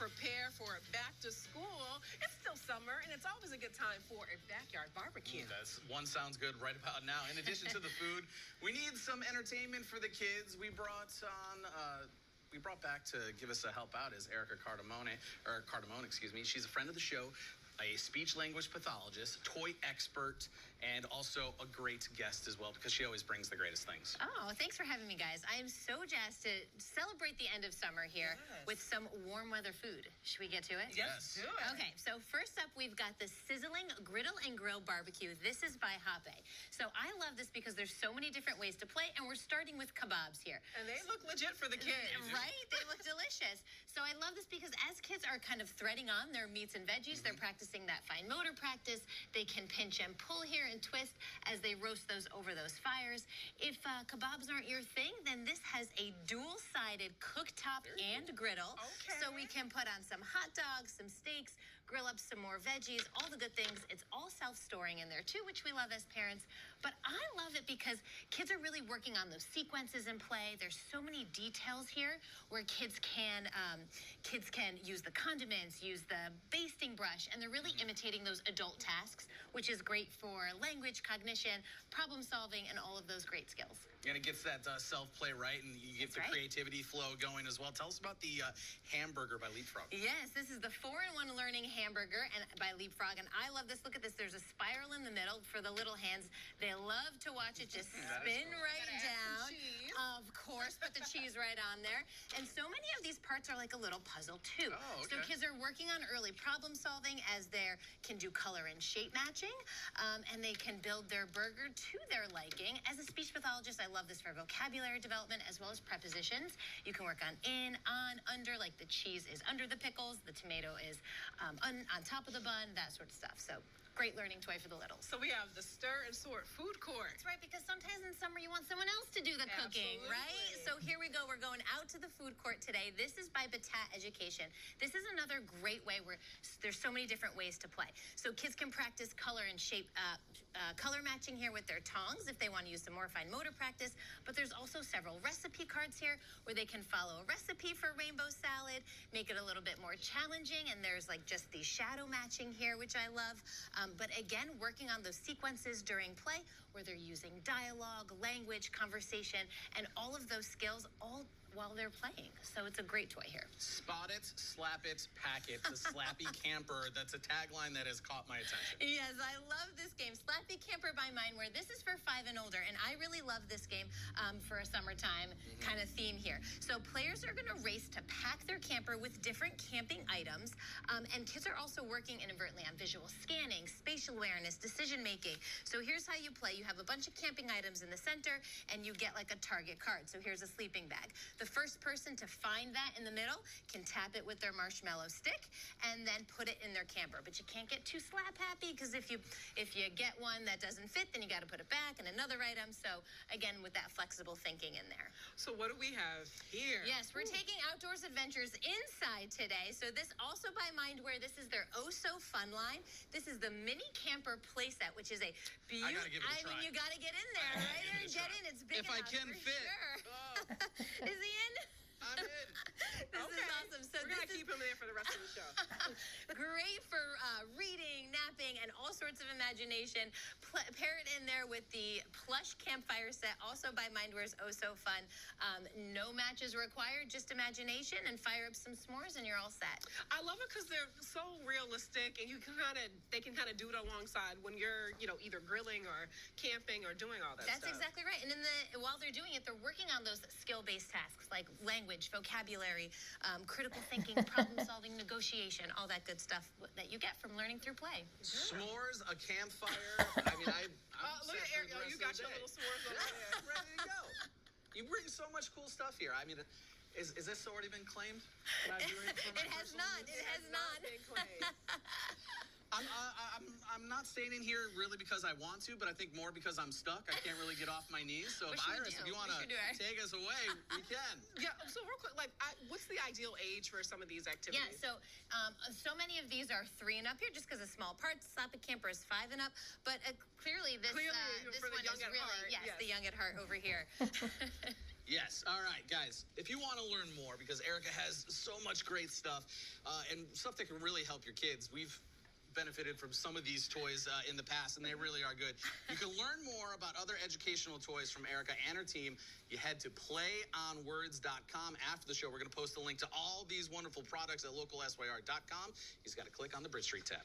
prepare for back to school. It's still summer, and it's always a good time for a backyard barbecue. That's one sounds good right about now. In addition to the food, we need some entertainment for the kids. We brought back to give us a help out is Erika Cardamone, excuse me. She's a friend of the show, a speech-language pathologist, toy expert, and also a great guest as well because she always brings the greatest things. Oh, thanks for having me, guys. I am so jazzed to celebrate the end of summer here with some warm weather food. Should we get to it? Yes, do it. Okay, so first up, we've got the Sizzling Griddle and Grill Barbecue. This is by Hape. So I love this because there's so many different ways to play, and we're starting with kebabs here. And they look legit for the kids. Right? They look delicious. So I love this because as kids are kind of threading on their meats and veggies, they're practicing that fine motor practice. They can pinch and pull here and twist as they roast those over those fires. If kebabs aren't your thing, then this has a dual-sided cooktop and griddle. Okay. So we can put on some hot dogs, some steaks, grill up some more veggies, all the good things. It's all self-storing in there too, which we love as parents. But I love it because kids are really working on those sequences in play. There's so many details here where kids can use the condiments, use the basting brush, and they're really imitating those adult tasks, which is great for language, cognition, problem solving, and all of those great skills. And it gets that self-play right, and you get the creativity flow going as well. Tell us about the Hamburger by LeapFrog. Yes, this is the 4-in-1 Learning Hamburger and by LeapFrog, and I love this. Look at this. There's a spiral in the middle for the little hands. They love to watch it just spin right down. Of course, put the cheese right on there. And so many of these parts are like a little puzzle too. Oh, okay. So kids are working on early problem solving as they can do color and shape matching, and they can build their burger to their liking. As a speech pathologist, I love this for vocabulary development as well as prepositions. You can work on in, on, under, like the cheese is under the pickles, the tomato is on top of the bun, that sort of stuff. So great learning toy for the littles. So we have the Stir and Sort food court. That's right, because sometimes in summer you want someone else to do the cooking, right? So here we go. We're going out to the food court today. This is by Battat Education. This is another great way where there's so many different ways to play. So kids can practice color and shape, color matching here with their tongs if they want to use some more fine motor practice. But there's also several recipe cards here where they can follow a recipe for rainbow salad, make it a little bit more challenging. And there's like just the shadow matching here, which I love. But again, working on those sequences during play where they're using dialogue, language, conversation, and all of those skills all while they're playing. So it's a great toy here. Spot it, slap it, pack it. The Slappy Camper. That's a tagline that has caught my attention. Yes, I love this game. Slappy Camper by MindWare. This is for 5 and older, and I really love this game for a summertime kind of theme here. So players are going to race to pack their camper with different camping items, and kids are also working inadvertently on visual scanning, spatial awareness, decision making. So here's how you play. You have a bunch of camping items in the center, and you get like a target card. So here's a sleeping bag. The first person to find that in the middle can tap it with their marshmallow stick and then put it in their camper. But you can't get too slap happy because if you get one that doesn't fit, then you got to put it back and another item. So again, with that flexible thinking in there. So what do we have here? Yes, we're taking outdoors adventures inside today. So this also by MindWare. This is their Oh So Fun line. This is the mini camper playset, which is a beautiful. I gotta give it a try. I mean, you got to get in there, right? Get in. It's big if enough I can for fit. Sure. Oh. Is he in? I'm in. This is awesome. So we're going to keep him there for the rest of the show. Great for reading, napping, and all sorts of imagination. Pair it in there with the Plush Campfire set, also by MindWare's Oh So Fun. No matches required, just imagination, and fire up some s'mores, and you're all set. I love it because they're so realistic, and they can kind of do it alongside when you're, either grilling or camping or doing all that stuff. That's exactly right. And while they're doing it, they're working on those skill-based tasks like language, vocabulary, critical thinking, problem-solving, negotiation, all that good stuff that you get from learning through play. S'mores, a campfire. I mean, I'm look at Erika. You got your little s'mores over there. I'm ready to go. You bring so much cool stuff here. I mean, is this already been claimed? It has not. It has not been claimed. I'm not staying in here really because I want to, but I think more because I'm stuck. I can't really get off my knees. So Iris, if you want to take us away, we can. Yeah. So real quick, what's the ideal age for some of these activities? Yeah. So many of these are 3 and up here, just because of small parts. Slappy Camper is 5 and up, but clearly this for one the young is at really heart, yes, the young at heart over here. Yes. All right, guys. If you want to learn more, because Erika has so much great stuff and stuff that can really help your kids. We've benefited from some of these toys in the past, and they really are good. You can learn more about other educational toys from Erika and her team. You head to playonwords.com. After the show, we're going to post a link to all these wonderful products at localsyr.com. You just got to click on the Bridge Street tab.